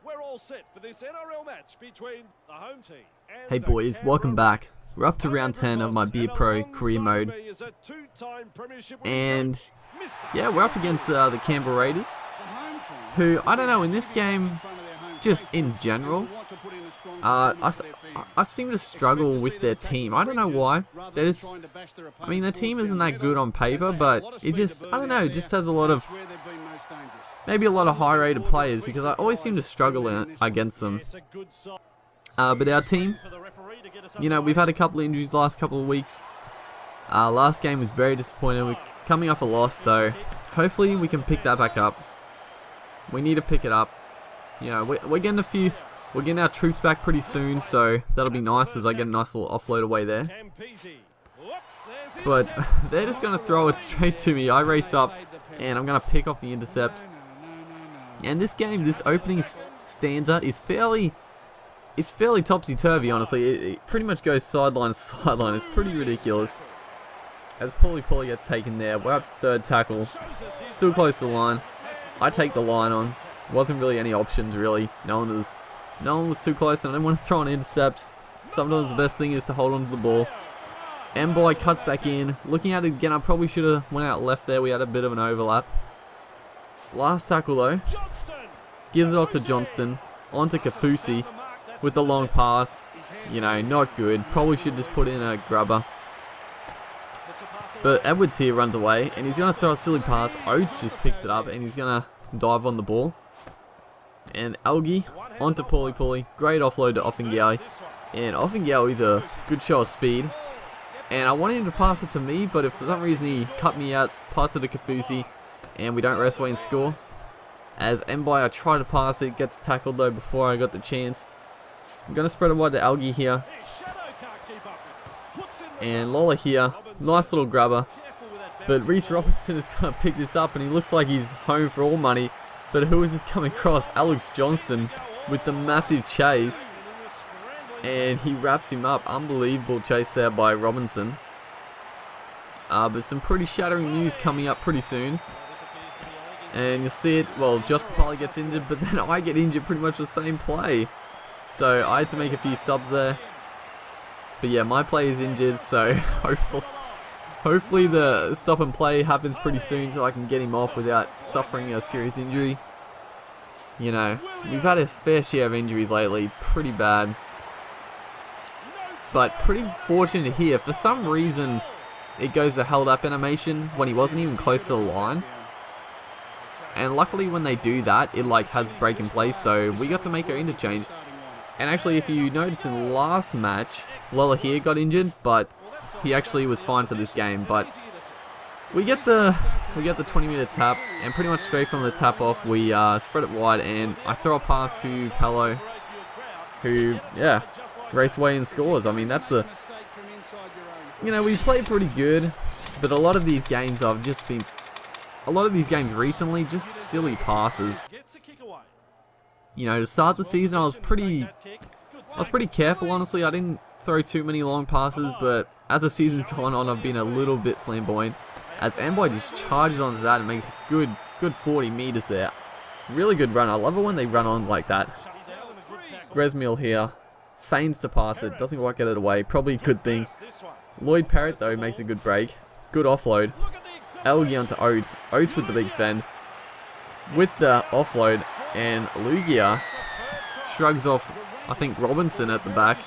We're all set for this NRL match between the home team and Hey boys, welcome back. We're up to round 10 of my Beer Pro career mode. And yeah, we're up against the Canberra Raiders, who, I don't know, in this game, just in general, I seem to struggle with their team. I don't know why. Their team isn't that good on paper, but it just, I don't know, it just has a lot of, maybe a lot of high-rated players, because I always seem to struggle against them. But our team, you know, we've had a couple of injuries last couple of weeks. Last game was very disappointing. We're coming off a loss, so hopefully we can pick that back up. We need to pick it up. You know, we're getting our troops back pretty soon, so that'll be nice as I get a nice little offload away there. But they're just going to throw it straight to me. I race up, and I'm going to pick off the intercept. And this game, this opening stanza is fairly topsy-turvy, honestly. It pretty much goes sideline to sideline. It's pretty ridiculous. As Paulie gets taken there, we're up to third tackle. Still close to the line. I take the line on. Wasn't really any options, really. No one was too close, and I didn't want to throw an intercept. Sometimes the best thing is to hold on to the ball. M-Boy cuts back in. Looking at it again, I probably should have went out left there. We had a bit of an overlap. Last tackle, though. Gives it off to Johnston. Onto Kafusi with the long pass. You know, not good. Probably should just put in a grubber. But Edwards here runs away, and he's going to throw a silly pass. Oates just picks it up, and he's going to dive on the ball. And Algie onto Paulie. Great offload to Offengawi. And Offengawi with a good show of speed. And I wanted him to pass it to me, but if for some reason he cut me out, pass it to Kafusi, and we don't rest away and score. As Mbai, I try to pass it, gets tackled though before I got the chance. I'm going to spread it wide to Algie here. And Lola here. Nice little grubber. But Reece Robertson is going to pick this up, and he looks like he's home for all money. But who is this coming across? Alex Johnston with the massive chase. And he wraps him up. Unbelievable chase there by Robinson. But some pretty shattering news coming up pretty soon. And you'll see it, well, Josh Papali gets injured, but then I get injured pretty much the same play. So I had to make a few subs there. But yeah, my play is injured, so hopefully the stop and play happens pretty soon so I can get him off without suffering a serious injury. You know, we've had a fair share of injuries lately, pretty bad. But pretty fortunate here. For some reason, it goes the held up animation when he wasn't even close to the line. And luckily when they do that, it like has break in place, so we got to make our interchange. And actually, if you notice in the last match, Lola here got injured, but he actually was fine for this game. But we get the 20-meter tap, and pretty much straight from the tap off, we spread it wide, and I throw a pass to Palo, who, yeah, race away and scores. I mean, that's the, you know, we play pretty good, but a lot of these games recently, just silly passes. You know, to start the season, I was pretty careful, honestly. I didn't throw too many long passes, but as the season's gone on, I've been a little bit flamboyant. As Amboy just charges onto that and makes a good 40 meters there. Really good run. I love it when they run on like that. Gresmill here. Feigns to pass it. Doesn't quite get it away. Probably a good thing. Lloyd Parrott, though, makes a good break. Good offload. Elgie onto Oates. Oates with the big fend. With the offload. And Lugia shrugs off, I think, Robinson at the back.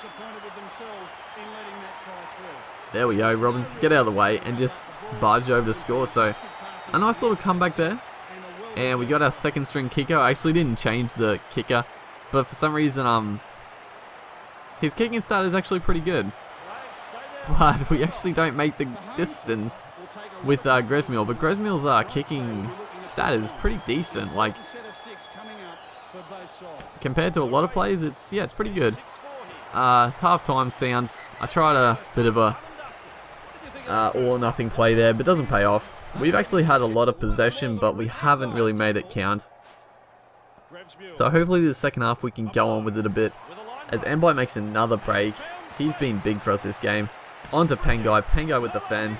There we go. Robinson, get out of the way and just barge over the score. So, a nice little comeback there. And we got our second string kicker. I actually didn't change the kicker, but for some reason, his kicking stat is actually pretty good. But we actually don't make the distance with Gresmill. But Gresmill's kicking stat is pretty decent. Like, compared to a lot of players, it's pretty good. It's half-time sounds. I tried a bit of a all or nothing play there, but it doesn't pay off. We've actually had a lot of possession, but we haven't really made it count. So hopefully the second half we can go on with it a bit. As Mbai makes another break. He's been big for us this game. On to Pengai. Pengai with the fan.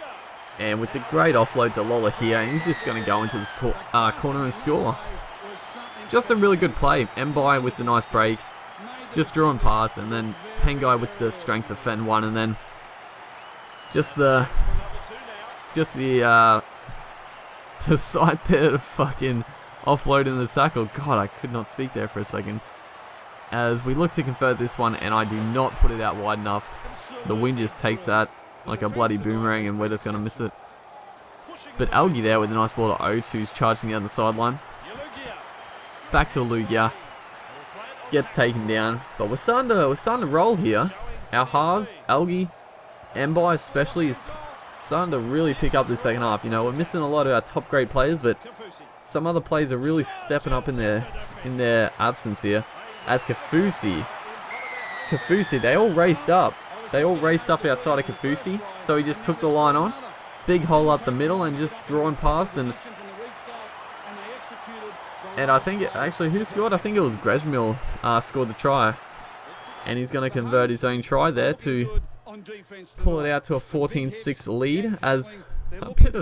And with the great offload to Lola here, he's just going to go into this corner and score. just a really good play. Mbai with the nice break, just drawing pass, and then Pengai with the strength to fend one, and then just the side there to fucking offload in the tackle. God, I could not speak there for a second. As we look to convert this one, and I do not put it out wide enough. The wind just takes that like a bloody boomerang, and we're just going to miss it. But Algi there with a nice ball to Oates, who's charging down the sideline. Back to Lugia. Gets taken down. But we're starting to roll here. Our halves, Algi, Mbai especially, is starting to really pick up this second half. You know, we're missing a lot of our top grade players, but some other players are really stepping up in their absence here. As Kafusi, they all raced up. They all raced up outside of Kafusi, so he just took the line on. Big hole up the middle and just drawing past, and I think, actually, who scored? I think it was Greshmill scored the try. And he's going to convert his own try there to pull it out to a 14-6 lead, as a bit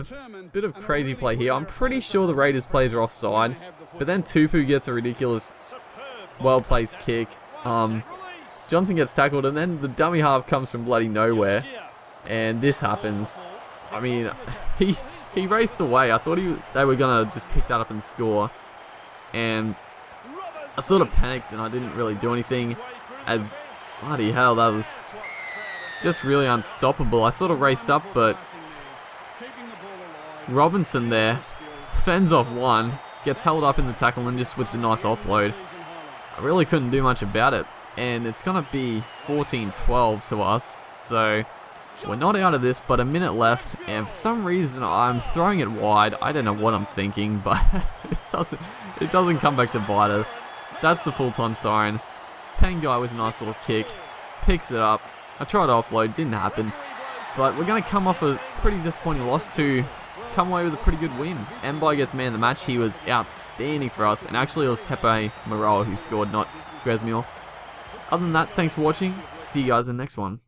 of crazy play here. I'm pretty sure the Raiders players are offside, but then Tupu gets a ridiculous well-placed kick. Johnson gets tackled, and then the dummy half comes from bloody nowhere, and this happens. I mean, he raced away. I thought they were gonna just pick that up and score, and I sort of panicked and I didn't really do anything. As bloody hell, that was just really unstoppable. I sort of raced up, but Robinson there fends off one, gets held up in the tackle, and just with the nice offload, I really couldn't do much about it. And it's going to be 14-12 to us. So we're not out of this, but a minute left. And for some reason, I'm throwing it wide. I don't know what I'm thinking, but it doesn't come back to bite us. That's the full-time siren. Pengai with a nice little kick. Picks it up. I tried to offload, didn't happen. But we're going to come off a pretty disappointing loss to come away with a pretty good win. Mbai gets man of the match. He was outstanding for us. And actually, it was Tepe Moroa who scored, not Greshmill. Other than that, thanks for watching. See you guys in the next one.